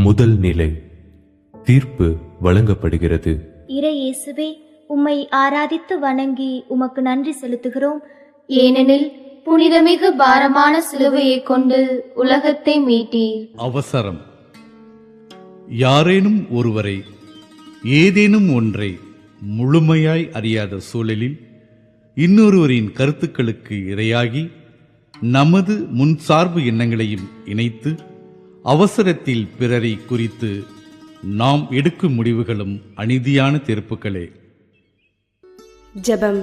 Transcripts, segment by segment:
முதல் நிலை தீர்ப்பு வழங்கப்படுகிறது. இறை இயேசுவே, உம்மை ஆராதித்து வணங்கி உமக்கு நன்றி செலுத்துகிறோம். ஏனெனில் புனிதமிகு பாரமான சிலுவையை கொண்டு உலகத்தை மீட்டீர். அவசரம். யாரேனும் ஒருவரை ஏதேனும் ஒன்றை முழுமையாய் அறியாத சூழலில் இன்னொருவரின் கருத்துக்களுக்கு இரையாகி நமது முன்சார்பு எண்ணங்களையும் இணைத்து அவசரத்தில் பிறரை குறித்து நாம் எடுக்கும் முடிவுகளும் அநீதியான தீர்ப்புகளே. ஜெபம்.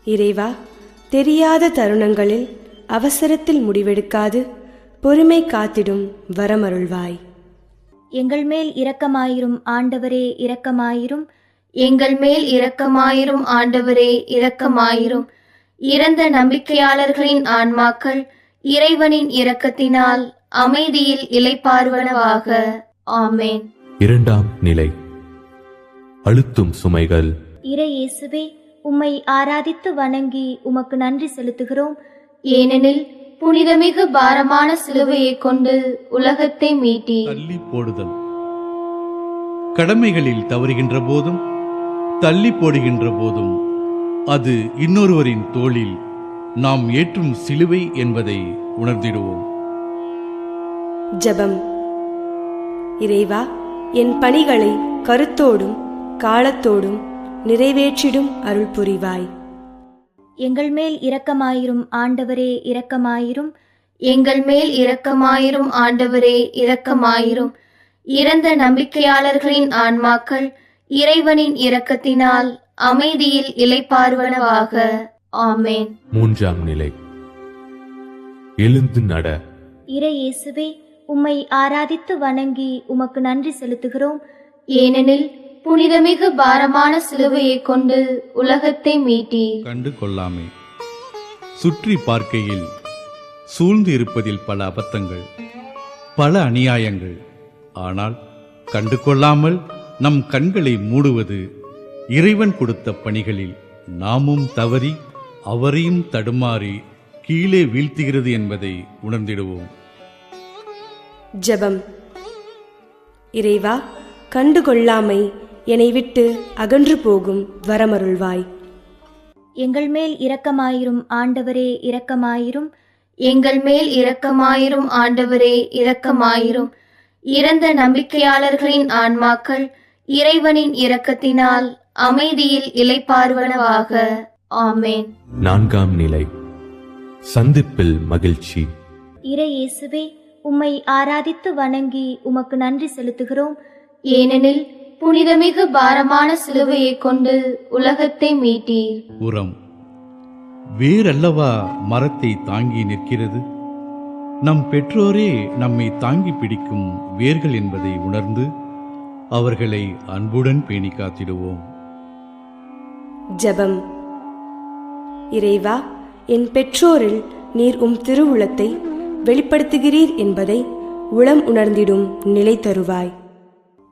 இறைவா, தெரியாத தருணங்களில் அவசரத்தில் முடிவெடுக்காது பொறுமை காத்திடும் வரமருள்வாய். எங்கள் மேல் இரக்கமாயிரும் ஆண்டவரே, இரக்கமாயிரும். எங்கள் மேல் இரக்கமாயிரும் ஆண்டவரே, இரக்கமாயிரும். இறந்த நம்பிக்கையாளர்களின் ஆன்மாக்கள் இறைவனின் இரக்கத்தினால் அமைதியில் இளைப்பாறுவனவாக. ஆமேன். இரண்டாம் நிலை அழுத்தும் சுமைகள். இறை இயேசுவே, உம்மை ஆராதித்து வணங்கி உமக்கு நன்றி செலுத்துகிறோம். ஏனெனில் புனிதமிகு பாரமான சிலுவையை கொண்டு உலகத்தை மீட்டீர். தள்ளி போடுதல். கடமைகளில் தவறுகின்ற போதும் தள்ளி போடுகின்ற போதும் அது இன்னொருவரின் தோளில் நாம் ஏற்றும் சிலுவை என்பதை உணர்ந்திடுவோம். ஜெபம். இறைவா, என் பணிகளை கருத்தோடும் காலத்தோடும் நிறைவேற்றிடும் அருள் புரிவாய். எங்கள் மேல் இரக்கமாயிரும் ஆண்டவரே, இரக்கமாயிரும். எங்கள் மேல் இரக்கமாயிரும் ஆண்டவரே, இரக்கமாயிரும். இறந்த நம்பிக்கையாளர்களின் ஆன்மாக்கள் இறைவனின் இரக்கத்தினால் அமைதியில் இளைப்பாறுவனவாக. ஆமேன். மூன்றாம் நிலை எழுந்து நட. இறை இயேசுவே, உம்மை ஆராதித்து வணங்கி உமக்கு நன்றி செலுத்துகிறோம். ஏனெனில் புனிதமிகு பாரமான சிலுவையை கொண்டு உலகத்தை மீட்டீர். கண்டு கொள்ளாமை. சுற்றி பார்க்கையில் சூழ்ந்து இருப்பதில் பல அபத்தங்கள், பல அநியாயங்கள். ஆனால் கண்டு கொள்ளாமல் நம் கண்களை மூடுவது இறைவன் கொடுத்த பணிகளில் நாமும் தவறி அவரையும் தடுமாறி கீழே வீழ்த்துகிறது என்பதை உணர்ந்திடுவோம். ஜெபம். இறைவா, கண்டுகொள்ளாமை என்னை விட்டு அகன்று போகும் வரமருள்வாய். எங்கள் மேல் இரக்கமாயிரும் ஆண்டவரே, இரக்கமாயிரும். எங்கள் மேல் இரக்கமாயிரும் ஆண்டவரே, இரக்கமாயிரும். இறந்த நம்பிக்கையாளர்களின் ஆன்மாக்கள் இறைவனின் இரக்கத்தினால் அமைதியில் இளைப்பாறுவனவாக. ஆமேன். நான்காம் நிலை சந்திப்பில் மகிழ்ச்சி. இறை இயேசுவே, உம்மை ஆராதித்து வணங்கி உமக்கு நன்றி செலுத்துகிறோம். ஏனெனில் புனிதமிகு பாரமான சிலுவையை கொண்டு உலகத்தை மீட்டீர். உரம். வேறல்லவா மரத்தை தாங்கி நிற்கிறது. நம் பெற்றோரே நம்மை தாங்கி பிடிக்கும் வேர்கள் என்பதை உணர்ந்து அவர்களை அன்புடன் பேணி காத்திடுவோம். ஜெபம். இறைவா, என் பெற்றோரில் நீர் உம் திருவுளத்தை வெளிப்படுத்துகிறீர் என்பதை உளம் உணர்ந்திடும் நிலை தருவாய்.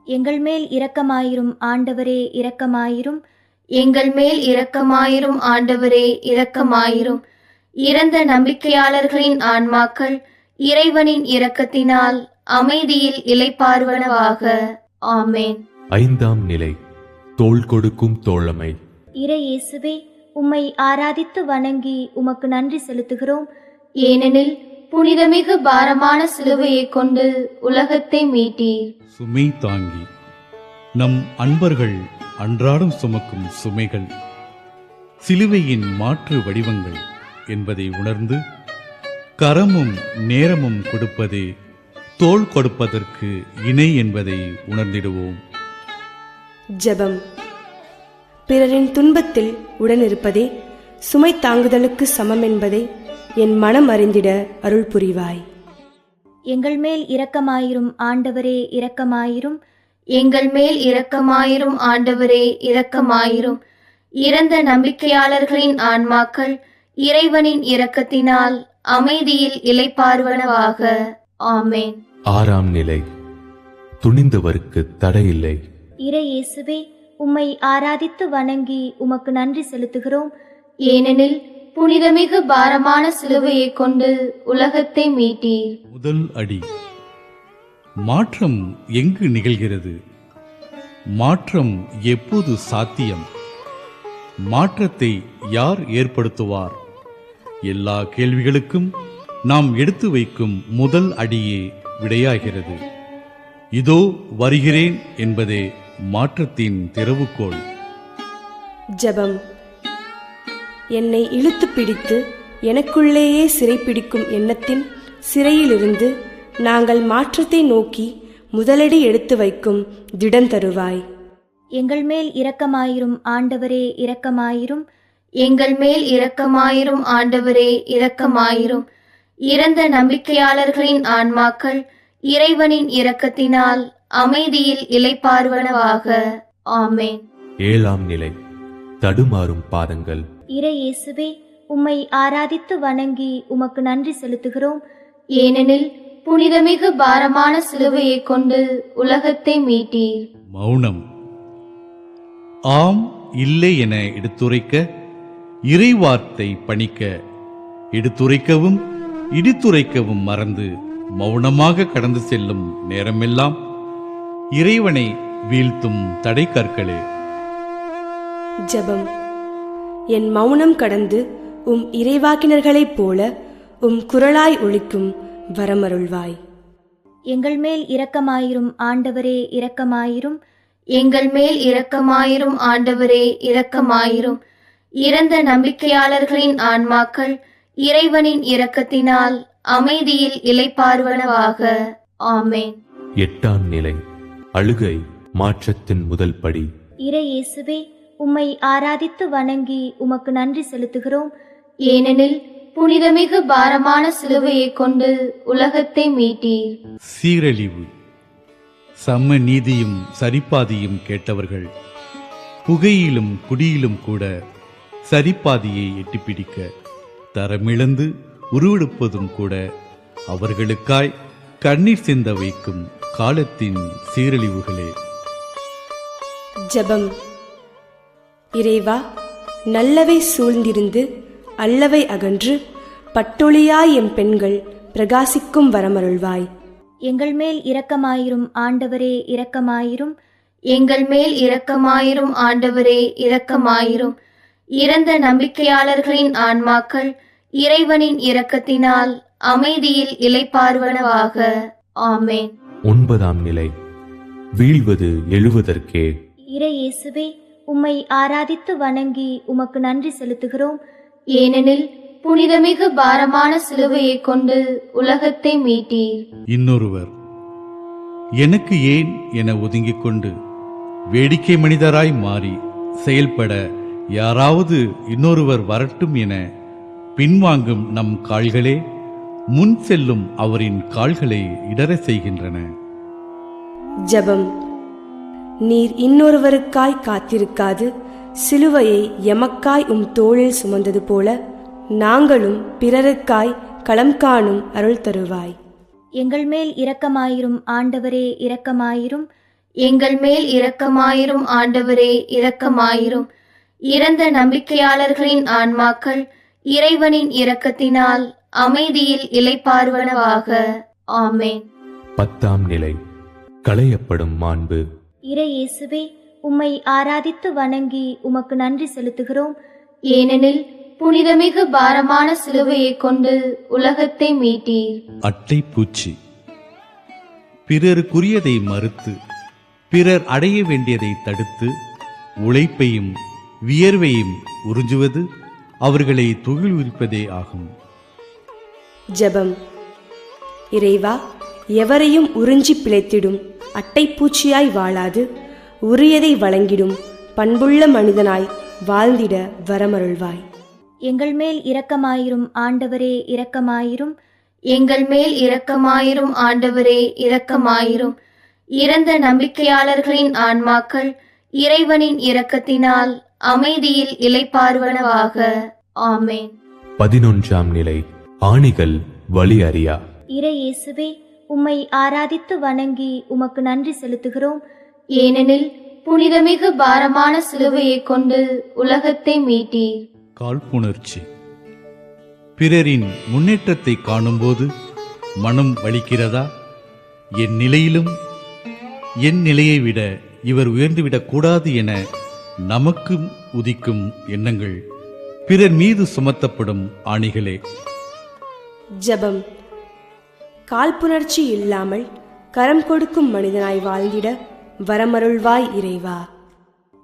எங்கள் மேல் இரக்கமாயிரும் ஆண்டவரே, இரக்கமாயிரும். எங்கள் மேல் இரக்கமாயிரும் ஆண்டவரே, இரக்கமாயிரும். இறந்த நம்பிக்கையாளர்களின் ஆன்மாக்கள் இறைவனின் இரக்கத்தினால் அமைதியில் இளைப்பாறுவனவாக. ஆமேன். ஐந்தாம் நிலை தோள் கொடுக்கும் தோழமை. இறை இயேசுவே, உம்மை ஆராதித்து வணங்கி உமக்கு நன்றி செலுத்துகிறோம். ஏனெனில் புனிதமிகு பாரமான சிலுவையை கொண்டு உலகத்தை மீட்டீர். சுமை தாங்கி. நம் அன்பர்கள் அன்றாடம் சுமக்கும் சுமைகள் சிலுவையின் மாற்று வடிவங்கள் என்பதை உணர்ந்து கரமும் நேரமும் கொடுப்பதே தோள் கொடுப்பதற்கு இணை என்பதை உணர்ந்திடுவோம். ஜெபம். பிறரின் துன்பத்தில் உடனிருப்பதே சுமை தாங்குதலுக்கு சமம் என்பதை என் மனம் அறிந்திட அருள் புரிவாய். எங்கள் மேல் இரக்கமாயிரும் ஆண்டவரே, இரக்கமாயிரும். எங்கள் மேல் இரக்கமாயிரும் ஆண்டவரே, இரக்கமாயிரும். இறந்த நம்பிக்கையாளர்களின் ஆன்மாக்கள் இறைவனின் இரக்கத்தினால் அமைதியில் இளைப்பாறுவனவாக. ஆமேன். ஆறாம் நிலை துணிந்தவருக்கு தடையில்லை. இறை இயேசுவே, உம்மை ஆராதித்து வணங்கி உமக்கு நன்றி செலுத்துகிறோம். ஏனெனில் புனிதமிகு பாரமான சிலுவையை கொண்டு உலகத்தை மீட்டீர். முதல் அடி. மாற்றம் எங்கு நிகழ்கிறது? மாற்றம் எப்போது சாத்தியம்? மாற்றத்தை யார் ஏற்படுத்துவார்? எல்லா கேள்விகளுக்கும் நாம் எடுத்து வைக்கும் முதல் அடியே விடையாகிறது. இதோ வருகிறேன் என்பதே மாற்றத்தின் திறவுகோல். ஜெபம். என்னை இழுத்து பிடித்து எனக்குள்ளேயே சிறைப்பிடிக்கும் எண்ணத்தின் சிறையிலிருந்து நாங்கள் மாற்றத்தை நோக்கி முதலடி எடுத்து வைக்கும் திடன் தருவாய். எங்கள் மேல் இரக்கமாயிரும் ஆண்டவரே, இரக்கமாயிரும். எங்கள் மேல் இரக்கமாயிரும் ஆண்டவரே, இரக்கமாயிரும். இறந்த நம்பிக்கையாளர்களின் ஆன்மாக்கள் இறைவனின் இரக்கத்தினால் அமைதியில் இளைப்பாறுவனவாக. ஆமென். 7ஆம் நிலை. தடுமாறும் பாதங்கள். இறை இயேசுவே, உம்மை ஆராதித்து வணங்கி உமக்கு நன்றி செலுத்துகிறோம். ஏனெனில் புனிதமிகு பாரமான சிலுவையை கொண்டு உலகத்தை மீட்டீர். மௌனம். ஆம் இல்லை என எடுத்துரைக்க, இறைவார்த்தை பணிக்க, எடுத்துரைக்கவும் இடித்துரைக்கவும் மறந்து மௌனமாக கடந்து செல்லும் நேரமெல்லாம் இறைவனை வீழ்த்தும் தடை கற்களே. ஜெபம். என் மௌனம் கடந்து உம் இறைவாக்கினர்களைப் போல உம் குரலாய் ஒலிக்கும் வரமருள்வாய். எங்கள் மேல் இரக்கமாயிரும் ஆண்டவரே, இரக்கமாயிரும். எங்கள் மேல் இரக்கமாயிரும் ஆண்டவரே, இரக்கமாயிரும். இறந்த நம்பிக்கையாளர்களின் ஆன்மாக்கள் இறைவனின் இரக்கத்தினால் அமைதியில் இளைப்பாறுவனவாக. ஆமென். 8ஆம் நிலை. அழுகை. மாற்றத்தின் முதல் படி. இறை இயேசுவே, உம்மை ஆராதித்து வணங்கி உமக்கு நன்றி செலுத்துகிறோம். ஏனெனில் புனிதமிகு பாரமான சிலுவையை கொண்டு உலகத்தை மீட்டீர். சீரழிவு. சம நீதியும் சரிபாதியும் கேட்டவர்கள் புகையிலும் குடியிலும் கூட சரிபாதியை எட்டிப்பிடிக்க தரமிழந்து உருவெடுப்பதும் கூட அவர்களுக்காய் கண்ணீர் சிந்த வைக்கும் காலத்தின் சீரழிவுகளே. ஜெபம். இறைவா, நல்லவை சூழ்ந்திருந்து அல்லவை அகன்று பட்டொளியாய் எம் பெண்கள் பிரகாசிக்கும் வரமருள்வாய். எங்கள் மேல் இரக்கமாயிரும் ஆண்டவரே, இரக்கமாயிரும். எங்கள் மேல் இரக்கமாயிரும் ஆண்டவரே, இரக்கமாயிரும். இறந்த நம்பிக்கையாளர்களின் ஆன்மாக்கள் இறைவனின் இரக்கத்தினால் அமைதியில் இளைப்பாறுவனவாக. ஆமென். 9ஆம் நிலை. வீழ்வது எழுவதற்கே. இறை இயேசுவே, உம்மை ஆராதித்து வணங்கி உமக்கு நன்றி செலுத்துகிறோம். ஏனெனில் புனிதமிகு பாரமான சிலுவையை கொண்டு உலகத்தை மீட்டீர். இன்னொருவர் எனக்கு ஏன் என ஒதுங்கிக் கொண்டு வேடிக்கை மனிதராய் மாறி செயல்பட யாராவது இன்னொருவர் வரட்டும் என பின்வாங்கும் நம் கால்களே முன் செல்லும் அவரின் கால்களை இடற செய்கின்றன. ஜெபம். நீர் இன்னொருவருக்காய் காத்திருக்காது சிலுவையை எமக்காய் உம் தோளில் சுமந்தது போல நாங்களும் பிறருக்காய் களம் காணும் அருள் தருவாய். எங்கள் மேல் இரக்கமாயிரும் ஆண்டவரே, இரக்கமாயிரும். எங்கள் மேல் இரக்கமாயிரும் ஆண்டவரே, இரக்கமாயிரும். இறந்த நம்பிக்கையாளர்களின் ஆன்மாக்கள் இறைவனின் இரக்கத்தினால் அமைதியில் இளைப்பாறுவனவாக. ஆமென். 10ஆம் நிலை. களையப்படும் மாண்பு. இறை இயேசுவே, உம்மை ஆராதித்து வணங்கி உமக்கு நன்றி செலுத்துகிறோம். ஏனெனில் புனிதமிகு பாரமான சிலுவையை கொண்டு உலகத்தை மீட்டீர். அட்டை பூச்சி. பிறருக்குரியதை மறுத்து பிறர் அடைய வேண்டியதை தடுத்து உழைப்பையும் வியர்வையும் உறிஞ்சுவது அவர்களை துகில்விரிப்பதே ஆகும். ஜெபம். இறைவா, எவரையும் உறிஞ்சி பிழைத்திடும் அட்டைப்பூச்சியாய் வாழாது உரியதை வழங்கிடும் பண்புள்ள மனிதனாய் வாழ்ந்திட வரமருள்வாய். எங்கள் மேல் இரக்கமாயிரும் ஆண்டவரே, இரக்கமாயிரும். எங்கள் மேல் இரக்கமாயிரும் ஆண்டவரே, இரக்கமாயிரும். இறந்த நம்பிக்கையாளர்களின் ஆன்மாக்கள் இறைவனின் இரக்கத்தினால் அமைதியில் இளைப்பாறுவனவாக. ஆமென். 11ஆம் நிலை. ஆணிகள் வழி அறியா. இறை இயேசுவே, உம்மை ஆராதித்து வணங்கி உமக்கு நன்றி செலுத்துகிறோம். ஏனெனில் புனிதமிகு பாரமான சிலுவையை கொண்டு உலகத்தை மீட்டீர். காழ்ப்புணர்ச்சி. பிறரின் முன்னேற்றத்தை காணும்போது மனம் வலிக்கிறதா? என் நிலையிலும் என் நிலையை விட இவர் உயர்ந்துவிடக் கூடாது என நமக்கும் உதிக்கும் எண்ணங்கள் பிறர் மீது சுமத்தப்படும் ஆணிகளே. ஜெபம். காழ்ப்புணர்ச்சி இல்லாமல் கரம் கொடுக்கும் மனிதனாய் வாழ்ந்திட வரமருள்வாய் இறைவா.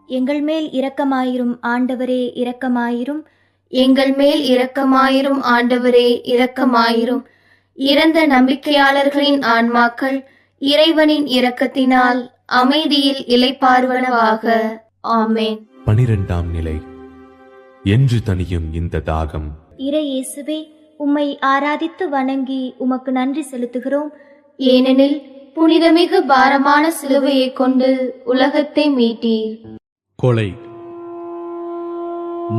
எங்கள் மேல் இரக்கமாயிரும் ஆண்டவரே, இரக்கமாயிரும். எங்கள் மேல் இரக்கமாயிரும் ஆண்டவரே, இரக்கமாயிரும். இறந்த நம்பிக்கையாளர்களின் ஆன்மாக்கள் இறைவனின் இரக்கத்தினால் அமைதியில் இளைப்பாறுவனவாக. ஆமென். 12ஆம் நிலை. என்று தனியும் இந்த தாகம். இறை இயேசுவே, உம்மை ஆராதித்து வணங்கி உமக்கு நன்றி செலுத்துகிறோம். ஏனெனில் புனிதமிகு பாரமான சிலுவையை கொண்டு உலகத்தை மீட்டீர். கொலை.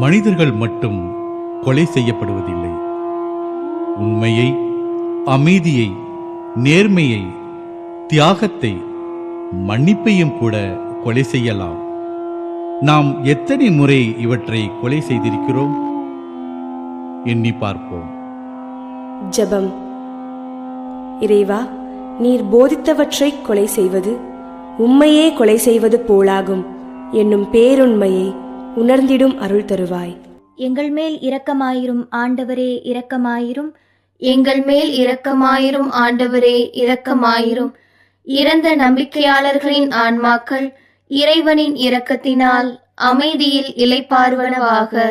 மனிதர்கள் மட்டும் கொலை செய்யப்படுவதில்லை. உண்மையை, அமைதியை, நேர்மையை, தியாகத்தை, மன்னிப்பையும் கூட கொலை செய்யலாம். நாம் எத்தனை முறை இவற்றை கொலை செய்திருக்கிறோம்? எண்ணி பார்ப்போம். ஜெபம். இறைவா, நீர் போதித்தவற்றை கொலை செய்வது உம்மையே கொலை செய்வது போலாகும் என்னும் பேருண்மையை உணர்ந்திடும் அருள் தருவாய். எங்கள் மேல் இரக்கமாயிரும் ஆண்டவரே, இரக்கமாயிரும். எங்கள் மேல் இரக்கமாயிரும் ஆண்டவரே, இரக்கமாயிரும். இறந்த நம்பிக்கையாளர்களின் ஆன்மாக்கள் இறைவனின் இரக்கத்தினால் அமைதியில் இளைப்பாறுவனவாக.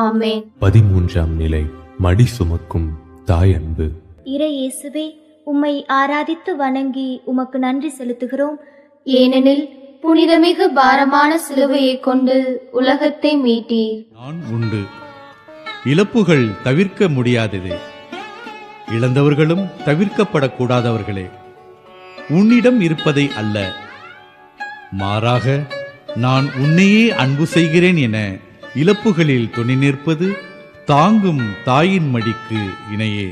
ஆமென். 13ஆம் நிலை. மடி சுமக்கும் தாயன்பு. இறை இயேசுவே, உம்மை ஆராதித்து வணங்கி உமக்கு நன்றி செலுத்துகிறோம். ஏனெனில் புனிதமிகு பாரமான சிலுவையை கொண்டு உலகத்தை மீட்டீர். நான் உண்டு. இழப்புகள் தவிர்க்க முடியாதது. இழந்தவர்களும் தவிர்க்கப்படக்கூடாதவர்களே. உன்னிடம் இருப்பதை அல்ல, மாறாக நான் உன்னையே அன்பு செய்கிறேன் என இழப்புகளில் துணை நிற்பது தாங்கும் தாயின் மடிக்கு இணையே.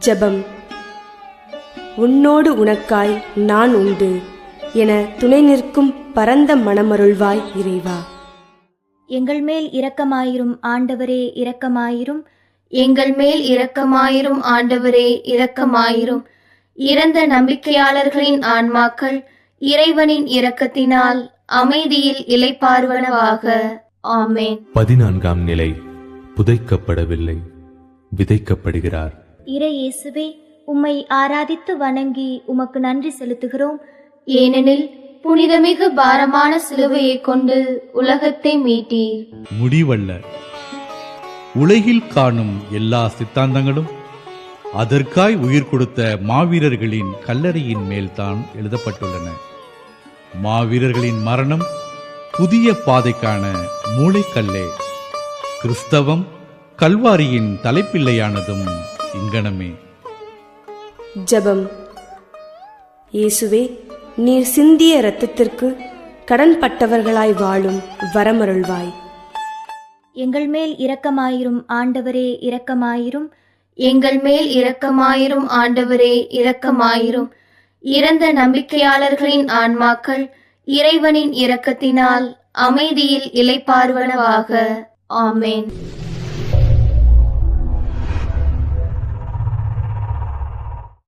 ஜெபம். உன்னோடு உனக்காய் நான் உண்டு என துணை நிற்கும் பரந்த மனமருள்வாய் இறைவா. எங்கள் மேல் இரக்கமாயிரும் ஆண்டவரே, இரக்கமாயிரும். எங்கள் மேல் இரக்கமாயிரும் ஆண்டவரே, இரக்கமாயிரும். இறந்த நம்பிக்கையாளர்களின் ஆன்மாக்கள் இறைவனின் இரக்கத்தினால் அமைதியில் இளைப்பாறுவனவாக. ஆமென். 14ஆம் நிலை. புதைக்கப்படவில்லை, விதைக்கப்படுகிறார். இறை இயேசுவே, உம்மை ஆராதித்து வணங்கி உமக்கு நன்றி செலுத்துகிறோம். ஏனெனில் புனிதமிகு பாரமான சிலுவையை கொண்டு உலகத்தை மீட்டீர். முடிவல்ல. உலகில் காணும் எல்லா சித்தாந்தங்களும் அதற்காய் உயிர் கொடுத்த மாவீரர்களின் கல்லறையின் மேல்தான் எழுதப்பட்டுள்ளன. மாவீரர்களின் மரணம் புதிய பாதைக்கான மூளைக்கல்லே. கிறிஸ்தவம் கல்வாரியின் தலைப்பிள்ளையானதும் இங்கனமே. ஜெபம். இயேசுவே, நீர் சிந்திய இரத்தத்திற்கு கடன்பட்டவர்களாய் வாழும் வரமருள்வாய். எங்கள் மேல் இரக்கமாயிரும் ஆண்டவரே, இரக்கமாயிரும். எங்கள் மேல் இரக்கமாயிரும் ஆண்டவரே, இரக்கமாயிரும். இறந்த நம்பிக்கையாளர்களின் ஆன்மாக்கள் இறைவனின் இரக்கத்தினால் அமைதியில் இளைப்பாறுவனவாக. ஆமென்.